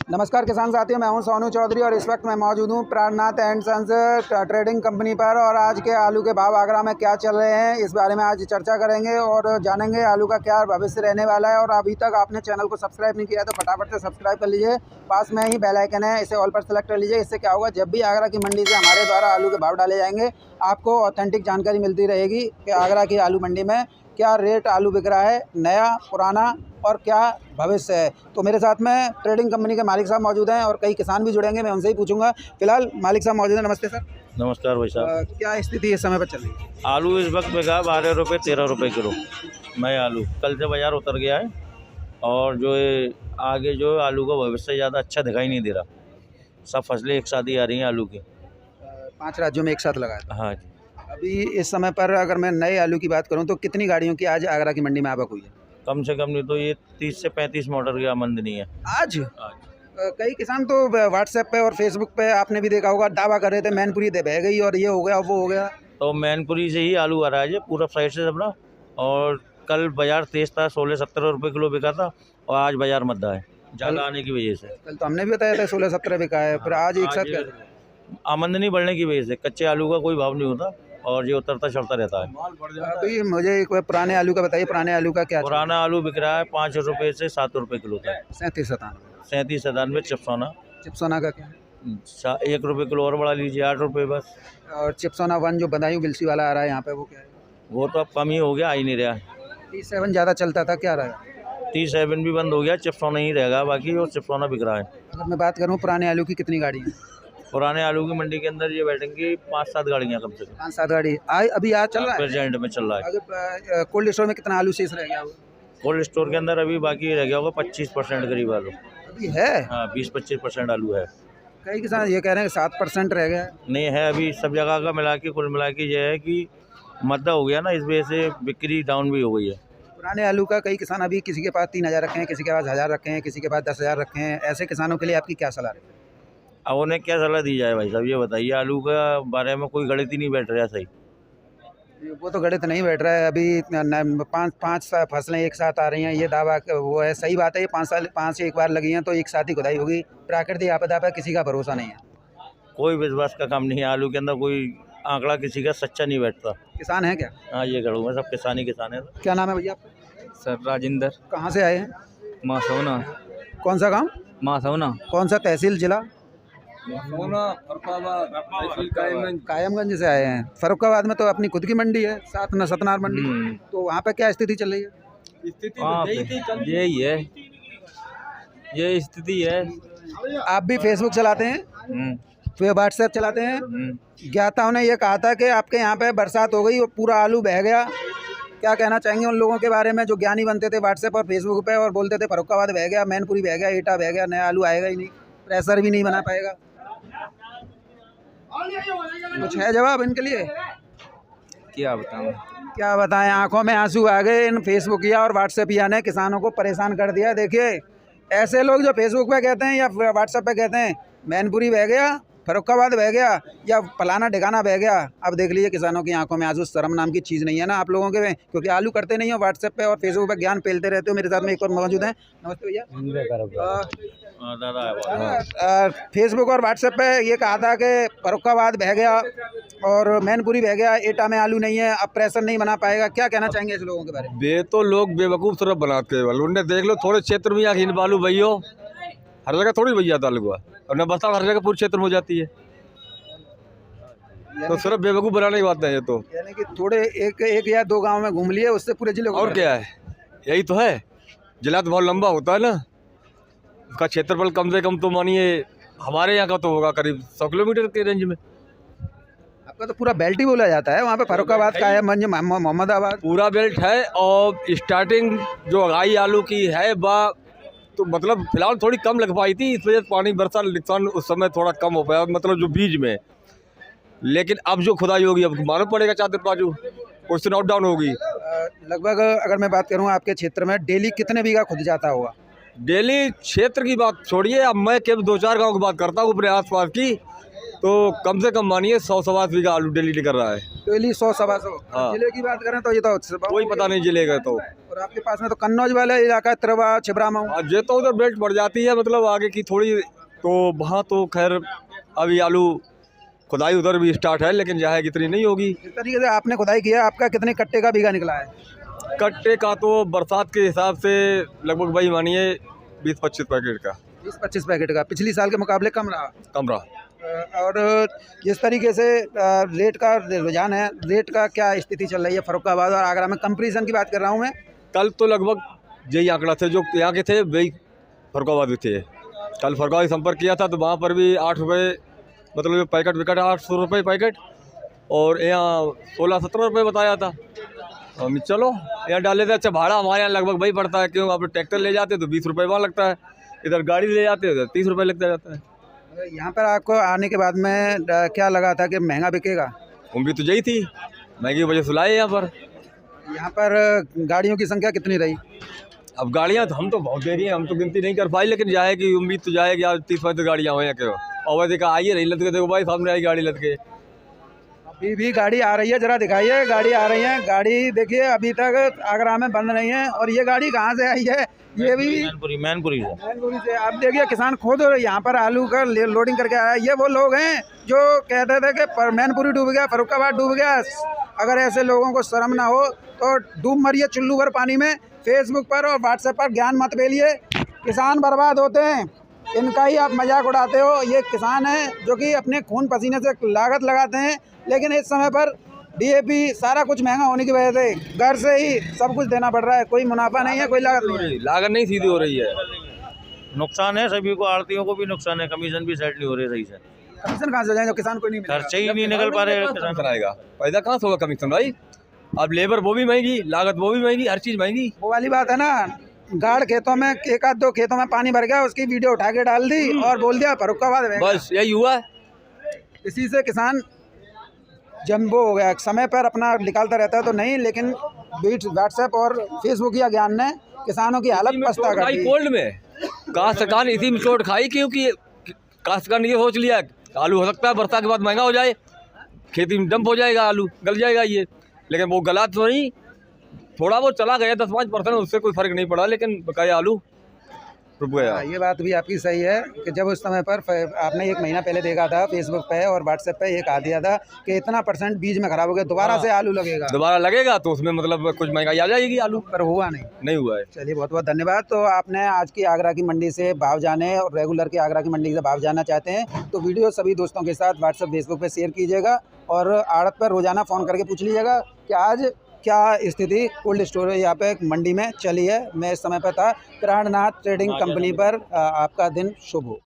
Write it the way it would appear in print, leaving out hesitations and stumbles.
नमस्कार किसान साथियों, मैं हूं सोनू चौधरी और इस वक्त मैं मौजूद हूं प्राणनाथ एंड सन्स ट्रेडिंग कंपनी पर। और आज के आलू के भाव आगरा में क्या चल रहे हैं इस बारे में आज चर्चा करेंगे और जानेंगे आलू का क्या भविष्य रहने वाला है। और अभी तक आपने चैनल को सब्सक्राइब नहीं किया तो फटाफट से सब्सक्राइब कर लीजिए, पास में ही बेल आइकन है, इसे ऑल पर सेलेक्ट कर लीजिए। इससे क्या होगा, जब भी आगरा की मंडी से हमारे द्वारा आलू के भाव डाले जाएंगे आपको ऑथेंटिक जानकारी मिलती रहेगी कि आगरा की आलू मंडी में क्या रेट आलू बिक रहा है, नया पुराना और क्या भविष्य है। तो मेरे साथ में ट्रेडिंग कंपनी के मालिक साहब मौजूद हैं और कई किसान भी जुड़ेंगे, मैं उनसे ही पूछूंगा। फिलहाल मालिक साहब मौजूद हैं। नमस्ते सर। नमस्कार भाई साहब। क्या स्थिति इस समय पर चल रही है? आलू इस वक्त बिका 12 रुपये 13 रुपये किलो। मैं आलू कल से बाज़ार उतर गया है और जो है आगे जो आलू का भविष्य ज़्यादा अच्छा दिखाई नहीं दे रहा। सब फसलें एक साथ ही आ रही हैं आलू की। 5 राज्यों में एक साथ लगाया था। हाँ जी। अभी इस समय पर अगर मैं नए आलू की बात करूं तो कितनी गाड़ियों की आज आगरा की मंडी में आवक हुई है? कम से कम नहीं तो ये 30 से 35 मोटर की आमदनी है आज आज। कई किसान तो व्हाट्सएप पे और फेसबुक पे आपने भी देखा होगा, दावा कर रहे थे मैनपुरी दे बह गई और ये हो गया वो हो गया। तो मैनपुरी से ही आलू आ रहा है पूरा फ्रेश से अपना। और कल बाज़ार तेज़ था, 16-17 रुपये किलो बिका था और आज बाज़ार मद्दा है ज़्यादा आने की वजह से। कल तो हमने भी बताया था 16-17 बिका है, फिर आज एक साथ क्या? आमदनी बढ़ने की वजह से कच्चे आलू का कोई भाव नहीं होता और ये उतरता चढ़ता रहता है। अभी मुझे एक बार पुराने आलू का बताइए, पुराने आलू का क्या? पुराना आलू बिक रहा है 5 रुपये से 7 रुपये किलो तक। 37-97 चिप्सोना चिप्सोना का क्या? 1 रुपये किलो और बढ़ा लीजिए, 8 रुपये बस। और चिप्सोना 1 जो बदायूं बिलसी वाला आ रहा है यहाँ पे, वो क्या है? वो तो अब कम ही हो गया, आ ही नहीं रहा। 37 ज़्यादा चलता था, क्या रहा? 37 भी बंद हो गया, चिप्सोना ही रहेगा बाकी, और चिप्सोना बिक रहा है। अगर मैं बात करूँ पुराने आलू की कितनी गाड़ी है? पुराने आलू की मंडी के अंदर ये बैठेंगी 5-7 गाड़ियाँ कम से कम। 5-7 गाड़ी अभी आज चल रहा है प्रेजेंट में चल रहा है। अगर कोल्ड स्टोर में कितना आलू शेष रह गया होगा? कोल्ड स्टोर के अंदर अभी बाकी रह गया होगा 25% करीब आलू। अभी है? हाँ, 20-25% आलू है। कई किसान ये कह रहे हैं 7% रह गया। नहीं है, अभी सब जगह का मिला के कुल मिला के ये है कि मद्दा हो गया ना, इस वजह से बिक्री डाउन भी हो गई है। पुराने आलू का कई किसान अभी किसी के पास 3000 रखे हैं, किसी के पास 1000 रखे हैं, किसी के पास 10,000 रखे हैं। ऐसे किसानों के लिए आपकी क्या सलाह है? अब उन्हें क्या सलाह दी जाए भाई साहब, ये बताइए। आलू का बारे में कोई गणित ही नहीं बैठ रहा सही। वो तो गणित नहीं बैठ रहा है। अभी 5 फसलें एक साथ आ रही हैं, ये दावा वो है, सही बात है। ये 5 एक बार लगी हैं तो एक साथ ही खुदाई होगी। प्राकृतिक आपदा पर किसी का भरोसा नहीं है, कोई विश्वास का काम नहीं है। आलू के अंदर कोई आंकड़ा किसी का सच्चा नहीं बैठता। किसान है क्या? हाँ, ये करूँ मैं, सब किसान ही किसान है। क्या नाम है भैया आपका? सर राजेंद्र। कहाँ से आए हैं? मासौना। कौन सा गाँव? मासौना। कौन सा तहसील जिला? कायमगंज। कायमगंज से आए हैं। फर्रुखाबाद में तो अपनी खुद की मंडी है, साथ में सतनार मंडी। तो वहाँ पे क्या स्थिति चल रही है? यही है, ये स्थिति है। आप भी फेसबुक चलाते हैं, फिर व्हाट्सएप चलाते हैं। ज्ञाताओं ने ये कहा था कि आपके यहाँ पे बरसात हो गई और पूरा आलू बह गया। क्या कहना चाहेंगे उन लोगों के बारे में जो ज्ञानी बनते थे व्हाट्सएप और फेसबुक पे और बोलते थे फर्रुखाबाद बह गया, मैनपुरी बह गया, एटा बह गया, नया आलू आएगा ही नहीं, प्रेशर भी नहीं बना पाएगा? कुछ है जवाब इनके लिए? क्या बताऊँ? क्या बताएं, आंखों में आंसू आ गए। इन फेसबुकिया और व्हाट्सएपिया ने किसानों को परेशान कर दिया। देखिए, ऐसे लोग जो फेसबुक पे कहते हैं या व्हाट्सएप पे कहते हैं मैनपुरी बह गया, फर्रुखाबाद बह गया या फलाना ठिकाना बह गया, अब देख लीजिए किसानों की आंखों में आंसू। शर्म नाम की चीज़ नहीं है ना आप लोगों के, क्योंकि आलू करते नहीं हो, व्हाट्सएप पे और फेसबुक पे ज्ञान पेलते रहते हो। मेरे साथ में एक और मौजूद है। नमस्ते भैया। फेसबुक और व्हाट्सएप पे ये कहा था कि फर्रुखाबाद बह गया और मैनपुरी बह गया, एटा में आलू नहीं है, अब प्रेशर नहीं बना पाएगा। क्या कहना चाहेंगे इस लोगों के बारे में? बे तो लोग बेवकूफ़ तरफ बनाते हैं। उन्हें देख लो, थोड़े क्षेत्र में यहाँ बालू भैया हर जगह थोड़ी भैया आलू हुआ, और न बरसात हर जगह पूरे क्षेत्र में हो जाती है। तो सिर्फ बेवकूफ़ बनाने की बात है ये तो। यानी कि थोड़े एक या 2 गांव में घूम लिए, उससे पूरे जिले को। और क्या है, यही तो है। जिला तो बहुत लंबा होता है ना, उसका क्षेत्रफल कम से कम तो मानिए हमारे यहाँ का तो होगा करीब 100 किलोमीटर के रेंज में। आपका तो पूरा बेल्ट ही बोला जाता है वहाँ पे, फर्रुखाबाद, कायमगंज, मोहम्मदाबाद पूरा बेल्ट है। और स्टार्टिंग जो अगाई आलू की है तो मतलब फिलहाल थोड़ी कम लग पाई थी, इस वजह से पानी बरसा नुकसान उस समय थोड़ा कम हो पाया, मतलब जो बीज में। लेकिन अब जो खुदाई होगी अब मालूम पड़ेगा, चादर बाजू कुछ नोट डाउन होगी। लगभग अगर मैं बात करूँ आपके क्षेत्र में डेली कितने बीघा खुद जाता होगा? डेली क्षेत्र की बात छोड़िए, अब मैं केवल 2-4 गांव की बात करता हूँ अपने आसपास की। तो कम से कम मानिए 100-125 बीघा आलू डेली निकल रहा है। डेली 100-125। हाँ। जिले की बात करें तो ये तो कोई पता नहीं जिले का तो। और आपके पास में तो कन्नौज वाला इलाका, तिरवा, छिबरा में ये तो उधर बेल्ट बढ़ जाती है, मतलब आगे की थोड़ी, तो वहाँ तो खैर अभी आलू खुदाई उधर भी स्टार्ट है, लेकिन यहाँ इतनी नहीं होगी। इस तरीके से आपने खुदाई किया, आपका कितने कट्टे का बीघा निकला है? कट्टे का तो बरसात के हिसाब से लगभग भाई मानिए 20-25 पैकेट का। 20-25 पैकेट का। पिछली साल के मुकाबले कम रहा। कम रहा। और जिस तरीके से रेट का रुझान है, रेट का क्या स्थिति चल रही है फर्रुखाबाद और आगरा में? कंपैरिजन की बात कर रहा हूँ मैं। कल तो लगभग यही आंकड़ा थे जो यहाँ के थे, वही फर्रुखाबाद भी थे। कल फर्रुखाबाद संपर्क किया था तो वहाँ पर भी 8 रुपये, मतलब पैकेट विकेट 800 रुपये पैकेट, और यहाँ 16-17 रुपये बताया था। हम चलो यहाँ डाले थे। अच्छा, भाड़ा हमारे यहाँ लगभग वही पड़ता है, क्यों आप ट्रैक्टर ले जाते तो 20 रुपये वहाँ लगता है, इधर गाड़ी ले जाते तो 30 रुपये लगता जाता है। यहाँ पर आपको आने के बाद में क्या लगा था कि महंगा बिकेगा? उम्मीद तो यही थी, महंगी की वजह से लाए यहाँ पर। यहाँ पर गाड़ियों की संख्या कितनी रही? अब गाड़ियाँ तो हम तो बहुत दे रही हैं, हम तो गिनती नहीं कर पाई, लेकिन जाएगी उम्मीद तो जाएगी। आज 30-35 गाड़ियाँ हो क्यों, और वह देखा आइए रही लद के, देखो भाई सामने आई गाड़ी लद के। अभी भी गाड़ी आ रही है, जरा दिखाइए। गाड़ी आ रही है, गाड़ी देखिए अभी तक आगरा में बंद नहीं है। और ये गाड़ी कहाँ से आई है? ये भी मैनपुरी से। आप देखिए किसान खुद यहाँ पर आलू का लोडिंग करके आया है। ये वो लोग हैं जो कहते थे कि मैनपुरी डूब गया, फर्रुखाबाद डूब गया। अगर ऐसे लोगों को शर्म ना हो तो डूब मरिए चुल्लू भर पानी में। फेसबुक पर और व्हाट्सएप पर ज्ञान मत फैलिए। किसान बर्बाद होते हैं, इनका ही आप मजाक उड़ाते हो। ये किसान हैं जो कि अपने खून पसीने से लागत लगाते हैं, लेकिन इस समय पर DAP सारा कुछ महंगा होने की वजह से घर से ही सब कुछ देना पड़ रहा है। कोई मुनाफा नहीं है, कोई लागत नहीं है। लागत नहीं सीधी हो रही है, नुकसान है सभी को, आड़तियों को भी नुकसान है, कमीशन भी सेट नहीं हो रही सही से। कमीशन कहाँ से जाएंगे? किसान को नहीं मिलेगा, खर्चे ही नहीं निकल पा रहे। किसान कराएगा, पैदा कहाँ से होगा कमीशन भाई? अब लेबर वो भी महंगी, लागत वो भी महंगी, हर चीज़ महंगी। वो वाली बात है ना, गाड़ खेतों में, 1-2 खेतों में पानी भर गया, उसकी वीडियो उठा के डाल दी और बोल दिया फर्रुखाबाद में। बस यही हुआ है। इसी से किसान जम्बो हो गया। समय पर अपना निकालता रहता है तो नहीं, लेकिन बीट व्हाट्सएप और फेसबुक या ज्ञान ने किसानों की हालत पस्ता कर दी। कोल्ड में काश्तकार ने इसी में चोट खाई, क्योंकि काश्तकार ने ये सोच लिया आलू हो सकता है बरसात के बाद महंगा हो जाए, खेती में डंप हो जाएगा, आलू गल जाएगा ये। लेकिन वो गला तो नहीं, थोड़ा बहुत चला गया 10-5%, उससे कोई फर्क नहीं पड़ा, लेकिन बकाया आलू रुक गया। ये बात भी आपकी सही है कि जब उस समय पर आपने 1 महीना पहले देखा था फेसबुक पे और व्हाट्सएप पे ये कहा दिया था कि इतना % बीज में खराब हो गया, दोबारा से आलू लगेगा, दोबारा लगेगा तो उसमें मतलब कुछ महंगाई आ जाएगी आलू पर हुआ नहीं हुआ है। चलिए, बहुत बहुत धन्यवाद। तो आपने आज की आगरा की मंडी से भाव जाने और रेगुलर की आगरा की मंडी से भाव जानना चाहते हैं तो वीडियो सभी दोस्तों के साथ व्हाट्सएप फेसबुक पे शेयर कीजिएगा और आड़त पर रोजाना फ़ोन करके पूछ लीजिएगा कि आज क्या स्थिति कोल्ड स्टोर यहाँ पे मंडी में चली है। मैं इस समय पर था प्राणनाथ ट्रेडिंग कंपनी पर। आपका दिन शुभ हो।